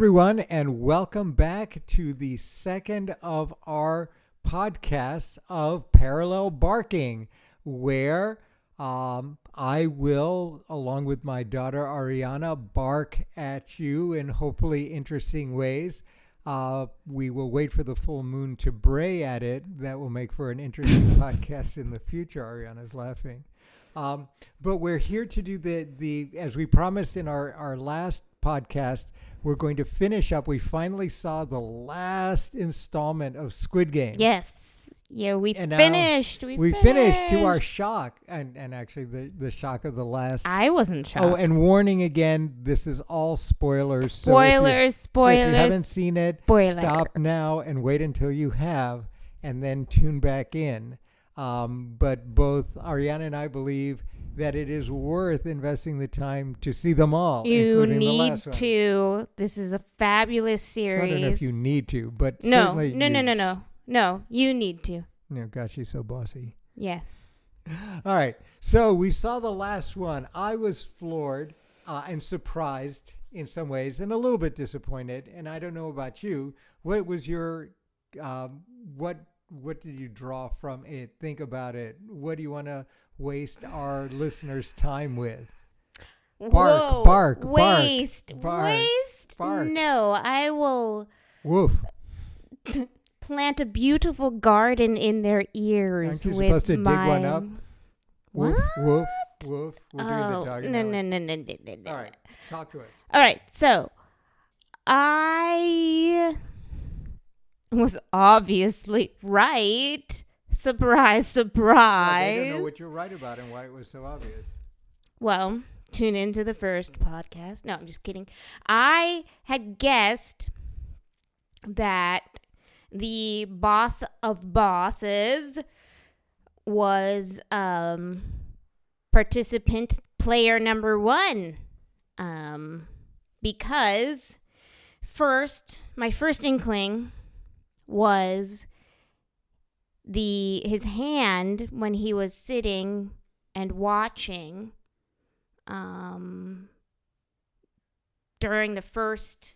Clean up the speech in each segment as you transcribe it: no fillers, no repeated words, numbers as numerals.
everyone, and welcome back to the second of our podcasts of Parallel Barking, where I will, along with my daughter Ariana, bark at you in hopefully interesting ways. We will wait for the full moon to bray at it. That will make for an interesting podcast in the future. Ariana's laughing. But we're here to do the as we promised in our last podcast, we're going to finish up. We finally saw the last installment of Squid Game. Yes. Yeah, we finished to our shock, and actually the shock of the last. I wasn't shocked. Oh, and warning again, this is all spoilers. Spoilers. So if you haven't seen it, stop now and wait until you have, and then tune back in. But both Ariana and I believe that it is worth investing the time to see them all. You need to. This is a fabulous series. I don't know if you need to, but no, certainly no. You need to. No, gosh, she's so bossy. Yes. All right. So we saw the last one. I was floored and surprised in some ways, and a little bit disappointed. And I don't know about you. What was your what did you draw from it? Think about it. What do you want to waste our listeners' time with? Bark. Waste. No, I will. Woof. Plant a beautiful garden in their ears. Aren't you with supposed to dig one up? What? Woof. We'll do the dog. No. All right, talk to us. All right, so I was obviously right. Surprise. Well, they don't know what you're right about and why it was so obvious. Well, tune into the first podcast. No, I'm just kidding. I had guessed that the boss of bosses was participant player number 1. Because my first inkling was his hand when he was sitting and watching during the first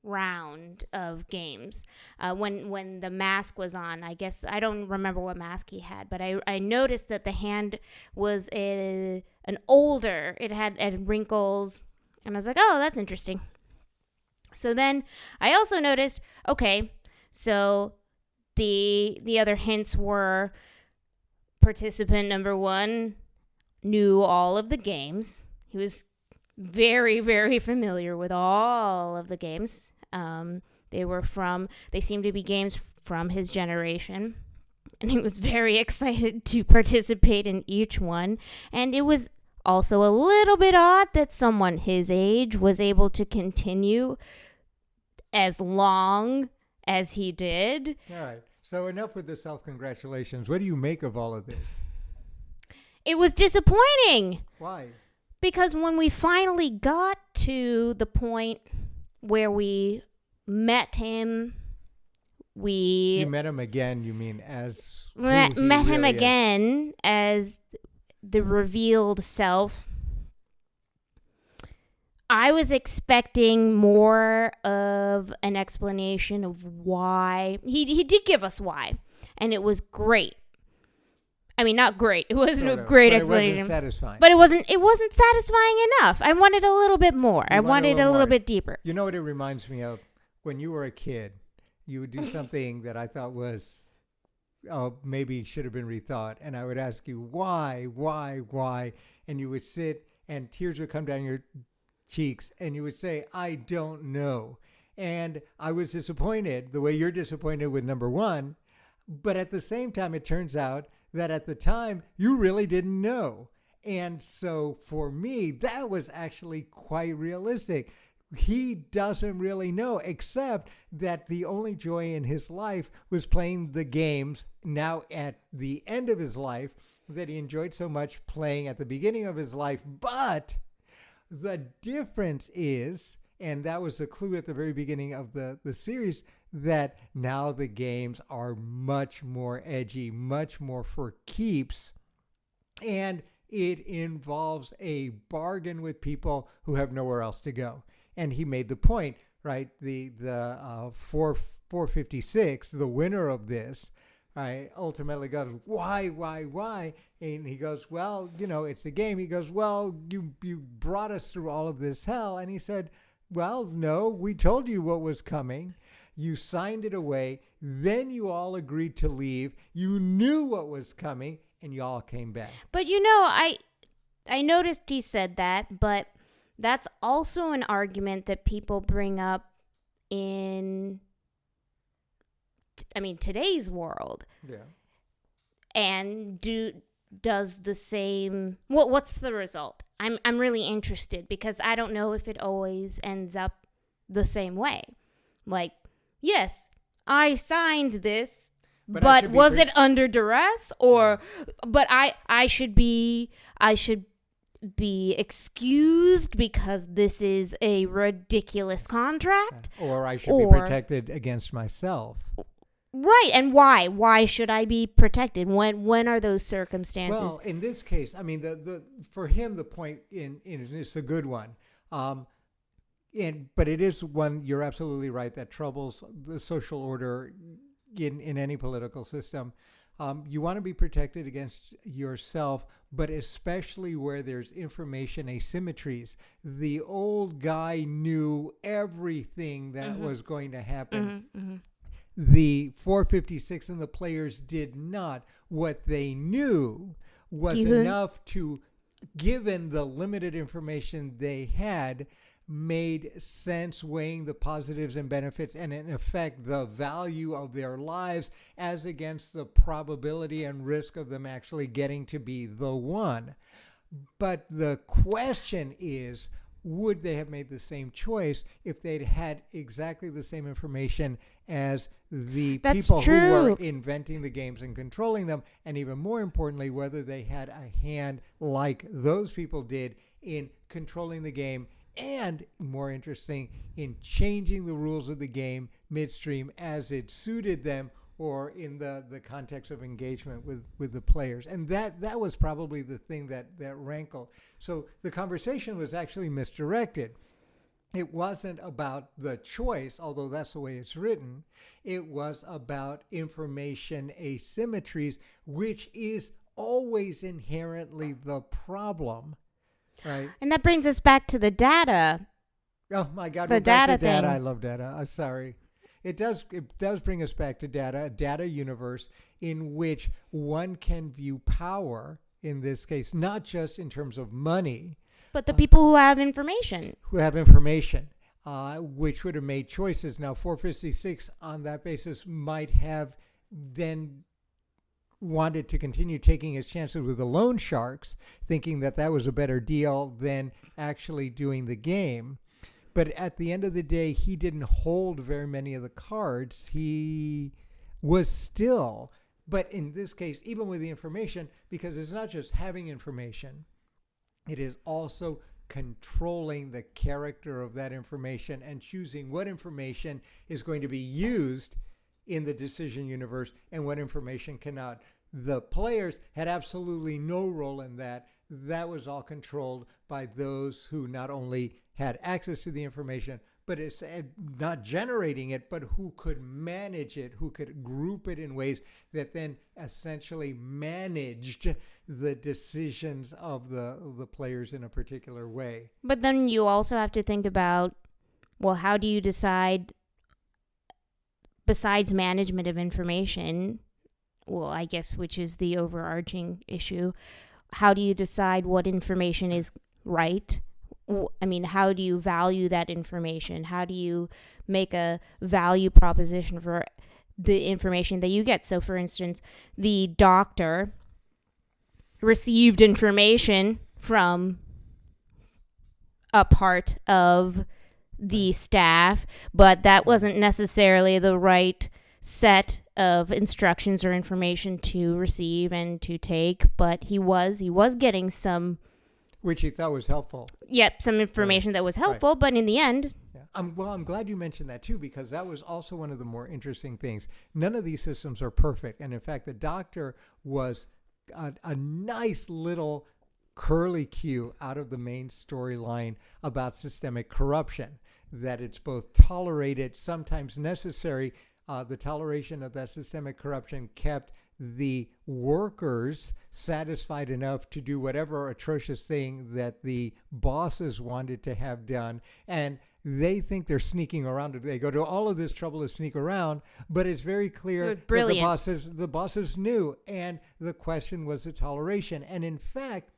round of games when the mask was on. I guess I don't remember what mask he had, but I noticed that the hand was an older. It had wrinkles, and I was like, oh, that's interesting. So then I also noticed, okay, so the other hints were participant number 1 knew all of the games. He was very, very familiar with all of the games. They seemed to be games from his generation. And he was very excited to participate in each one. And it was also a little bit odd that someone his age was able to continue as long as he did. All right. So enough with the self-congratulations. What do you make of all of this? It was disappointing. Why? Because when we finally got to the point where we met him, You met him again, you mean as... Met him again as the revealed self. I was expecting more of an explanation of why. He did give us why, and it was great. I mean, not great. It wasn't a great explanation. It wasn't satisfying. But it wasn't satisfying enough. I wanted a little bit more. I wanted a little bit deeper. You know what it reminds me of? When you were a kid, you would do something that I thought was, maybe should have been rethought. And I would ask you, why? And you would sit and tears would come down your cheeks and you would say, I don't know. And I was disappointed the way you're disappointed with number 1. But at the same time, it turns out that at the time you really didn't know. And so for me, that was actually quite realistic. He doesn't really know, except that the only joy in his life was playing the games now at the end of his life that he enjoyed so much playing at the beginning of his life. But the difference is, and that was the clue at the very beginning of the series, that now the games are much more edgy, much more for keeps. And it involves a bargain with people who have nowhere else to go. And he made the point, right? The 456, the winner of this, right, ultimately goes, why? And he goes, well, it's a game. He goes, well, you brought us through all of this hell. And he said, well, no, we told you what was coming. You signed it away. Then you all agreed to leave. You knew what was coming, and you all came back. But I noticed he said that, but that's also an argument that people bring up in, today's world. Yeah. And does the same. What's the result? I'm really interested because I don't know if it always ends up the same way. Like, yes, I signed this, but was it under duress or? But I should be excused because this is a ridiculous contract, or I should be protected against myself. Right, and why? Why should I be protected? When are those circumstances? Well, in this case, the for him the point in it's a good one, but it is one, you're absolutely right, that troubles the social order in any political system. You want to be protected against yourself, but especially where there's information asymmetries. The old guy knew everything that was going to happen. The 456 and the players did not. What they knew was enough to, given the limited information they had, made sense, weighing the positives and benefits and in effect the value of their lives as against the probability and risk of them actually getting to be the one. But the question is, would they have made the same choice if they'd had exactly the same information as the people who were inventing the games and controlling them? And even more importantly, whether they had a hand like those people did in controlling the game, and more interesting, in changing the rules of the game midstream as it suited them, or in the context of engagement with the players. And that was probably the thing that rankled. So the conversation was actually misdirected. It wasn't about the choice, although that's the way it's written. It was about information asymmetries, which is always inherently the problem, right? And that brings us back to the data. Oh my God, the data thing. I love data. I'm sorry. It does bring us back to data, a data universe in which one can view power, in this case, not just in terms of money, but the people who have information. Which would have made choices. Now, 456 on that basis might have then wanted to continue taking his chances with the loan sharks, thinking that was a better deal than actually doing the game. But at the end of the day, he didn't hold very many of the cards. He was still, but in this case, even with the information, because it's not just having information, it is also controlling the character of that information and choosing what information is going to be used in the decision universe and what information cannot. The players had absolutely no role in that. That was all controlled by those who not only had access to the information, but it's not generating it, but who could manage it, who could group it in ways that then essentially managed the decisions of the players in a particular way. But then you also have to think about, well, how do you decide, besides management of information, well, I guess, which is the overarching issue, how do you decide what information is right? I mean, how do you value that information? How do you make a value proposition for the information that you get? So, for instance, the doctor received information from a part of the staff, but that wasn't necessarily the right set of instructions or information to receive and to take, but he was getting some, which he thought was helpful. Yep, some information that was helpful, right. But in the end... Yeah. I'm glad you mentioned that too, because that was also one of the more interesting things. None of these systems are perfect. And in fact, the doctor was a nice little curly cue out of the main storyline about systemic corruption. that it's both tolerated, sometimes necessary. The toleration of that systemic corruption kept the workers satisfied enough to do whatever atrocious thing that the bosses wanted to have done. And they think they're sneaking around. They go to all of this trouble to sneak around, but it's very clear that the bosses knew. And the question was the toleration. And in fact,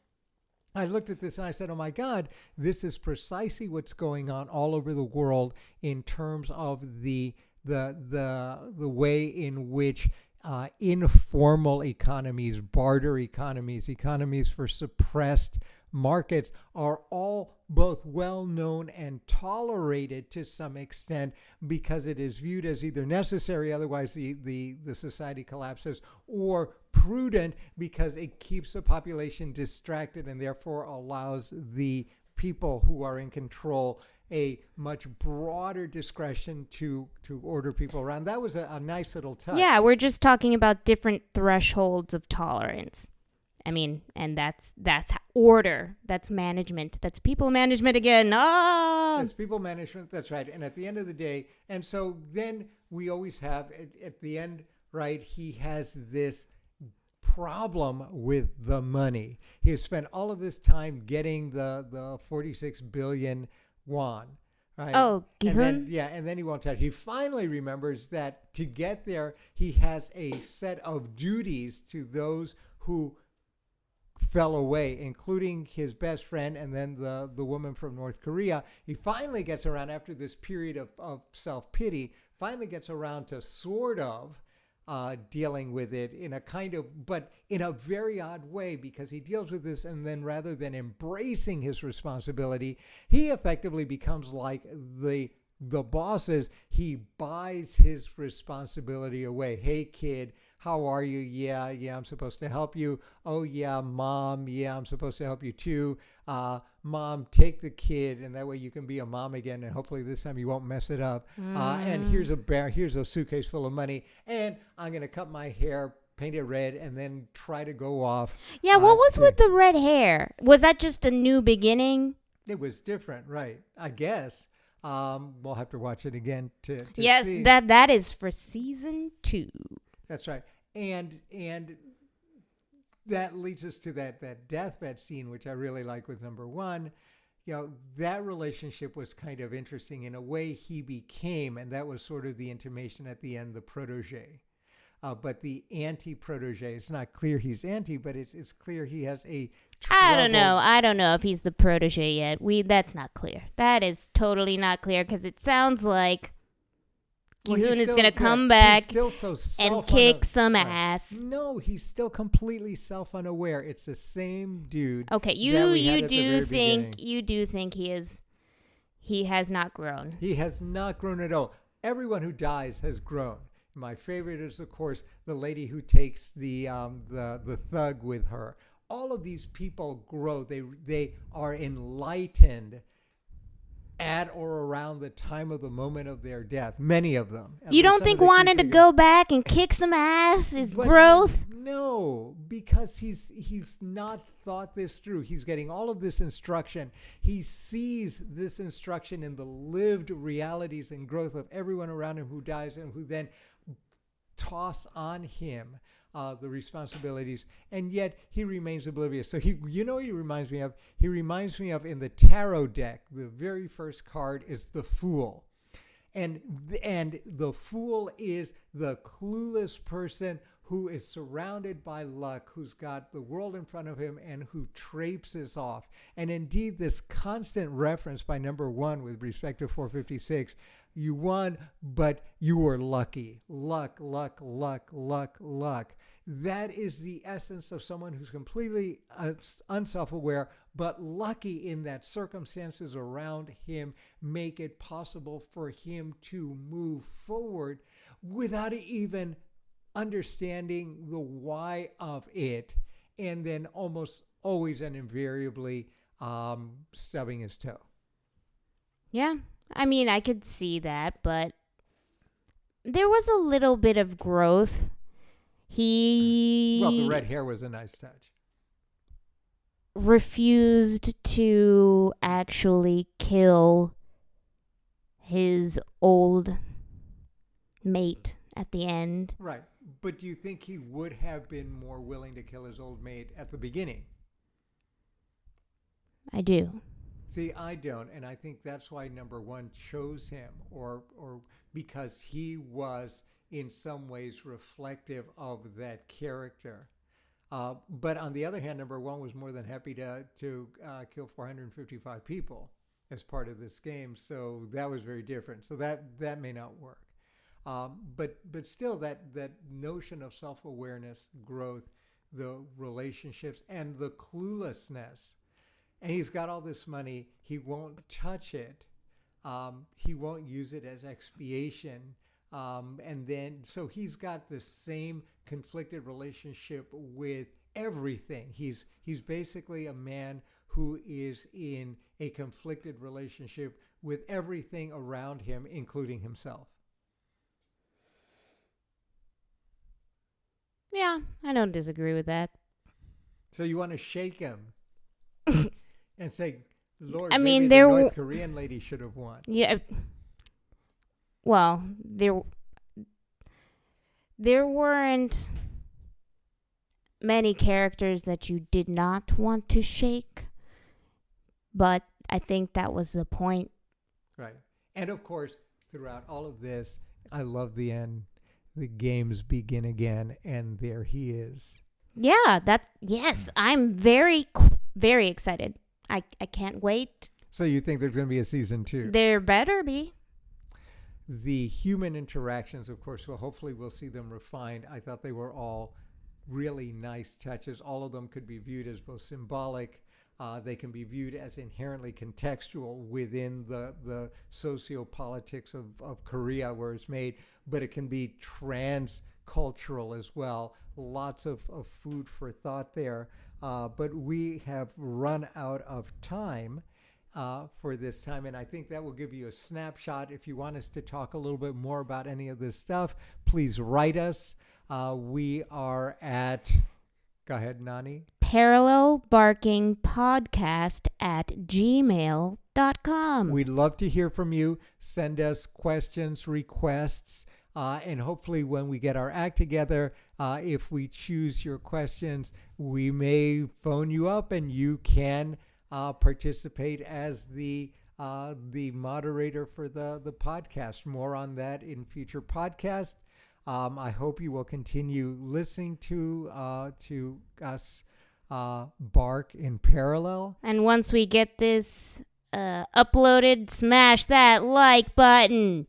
I looked at this and I said, oh my God, this is precisely what's going on all over the world in terms of the way in which informal economies, barter economies, economies for suppressed markets are all both well known and tolerated to some extent because it is viewed as either necessary, otherwise the society collapses, or prudent because it keeps the population distracted and therefore allows the people who are in control a much broader discretion to order people around. That was a nice little touch. Yeah, we're just talking about different thresholds of tolerance. I mean, and that's order, that's management, that's people management again. That's people management, that's right. And at the end of the day, and so then we always have, at the end, right, he has this problem with the money. He has spent all of this time getting the 46 billion won, right? Oh, and then he won't touch. He finally remembers that to get there, he has a set of duties to those who fell away, including his best friend and then the woman from North Korea. He finally gets around, after this period of self-pity, finally gets around to sort of dealing with it in a kind of, but in a very odd way, because he deals with this and then rather than embracing his responsibility, he effectively becomes like the bosses. He buys his responsibility away. Hey, kid, how are you? Yeah, I'm supposed to help you. Oh, yeah, mom. Yeah, I'm supposed to help you too. Mom, take the kid, and that way you can be a mom again, and hopefully this time you won't mess it up. And here's a suitcase full of money, and I'm going to cut my hair, paint it red, and then try to go off. Yeah, what was with the red hair? Was that just a new beginning? It was different, right? I guess. We'll have to watch it again to yes, see. that is for season 2. That's right. And that leads us to that deathbed scene, which I really like with number 1. You know, that relationship was kind of interesting in a way. He became, and that was sort of the intimation at the end, the protege. But the anti-protege, it's not clear he's anti, but it's clear he has a trouble. I don't know if he's the protege yet. That's not clear. That is totally not clear, because it sounds like Gi-hoon is going to come back and kick some ass. No, he's still completely self-unaware. It's the same dude. Okay, you do think he has not grown. He has not grown at all. Everyone who dies has grown. My favorite is, of course, the lady who takes the thug with her. All of these people grow. They are enlightened at or around the time of the moment of their death. Many of them. You don't think wanting to go back and kick some ass is growth? No, because he's not thought this through. He's getting all of this instruction. He sees this instruction in the lived realities and growth of everyone around him who dies and who then toss on him the responsibilities, and yet he remains oblivious. So he reminds me of? He reminds me of, in the tarot deck, the very first card is the Fool. And the Fool is the clueless person who is surrounded by luck, who's got the world in front of him and who traipses off. And indeed, this constant reference by number 1 with respect to 456, you won, but you were lucky. Luck, luck, luck, luck, luck. That is the essence of someone who's completely unself-aware, but lucky in that circumstances around him make it possible for him to move forward without even understanding the why of it, and then almost always and invariably stubbing his toe. Yeah, I mean, I could see that, but there was a little bit of growth. Well, the red hair was a nice touch. Refused to actually kill his old mate at the end. Right. But do you think he would have been more willing to kill his old mate at the beginning? I do. See, I don't, and I think that's why number one chose him, or because he was in some ways reflective of that character. But on the other hand, number one was more than happy to kill 455 people as part of this game, so that was very different. So that may not work. But still, that notion of self-awareness, growth, the relationships, and the cluelessness. And he's got all this money. He won't touch it. He won't use it as expiation. And then, so he's got the same conflicted relationship with everything. He's basically a man who is in a conflicted relationship with everything around him, including himself. Yeah, I don't disagree with that. So you want to shake him and say, Lord, I maybe mean, the North Korean lady should have won. Yeah. Well, there weren't many characters that you did not want to shake, but I think that was the point. Right. And of course, throughout all of this, I love the end. The games begin again, and there he is. Yeah, yes, I'm very, very excited. I can't wait. So you think there's going to be a season 2? There better be. The human interactions, of course, well, hopefully we'll see them refined. I thought they were all really nice touches. All of them could be viewed as both symbolic. They can be viewed as inherently contextual within the sociopolitics of Korea where it's made, but it can be transcultural as well. Lots of food for thought there. But we have run out of time for this time, and I think that will give you a snapshot. If you want us to talk a little bit more about any of this stuff, please write us. We are at, go ahead, Nani. parallelbarkingpodcast@gmail.com. We'd love to hear from you. Send us questions, requests, and hopefully when we get our act together, if we choose your questions, we may phone you up and you can participate as the moderator for the podcast. More on that in future podcasts. I hope you will continue listening to us bark in parallel. And once we get this uploaded, smash that like button.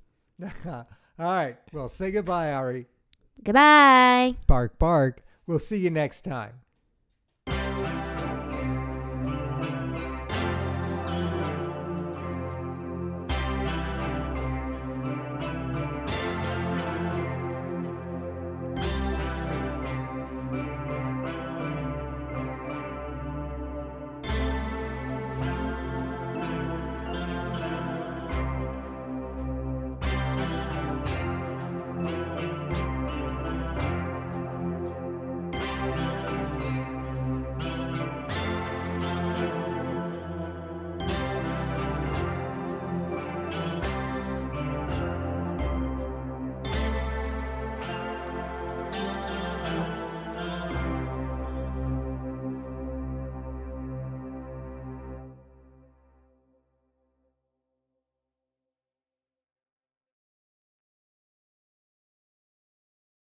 All right. Well, say goodbye, Ari. Goodbye. Bark, bark. We'll see you next time.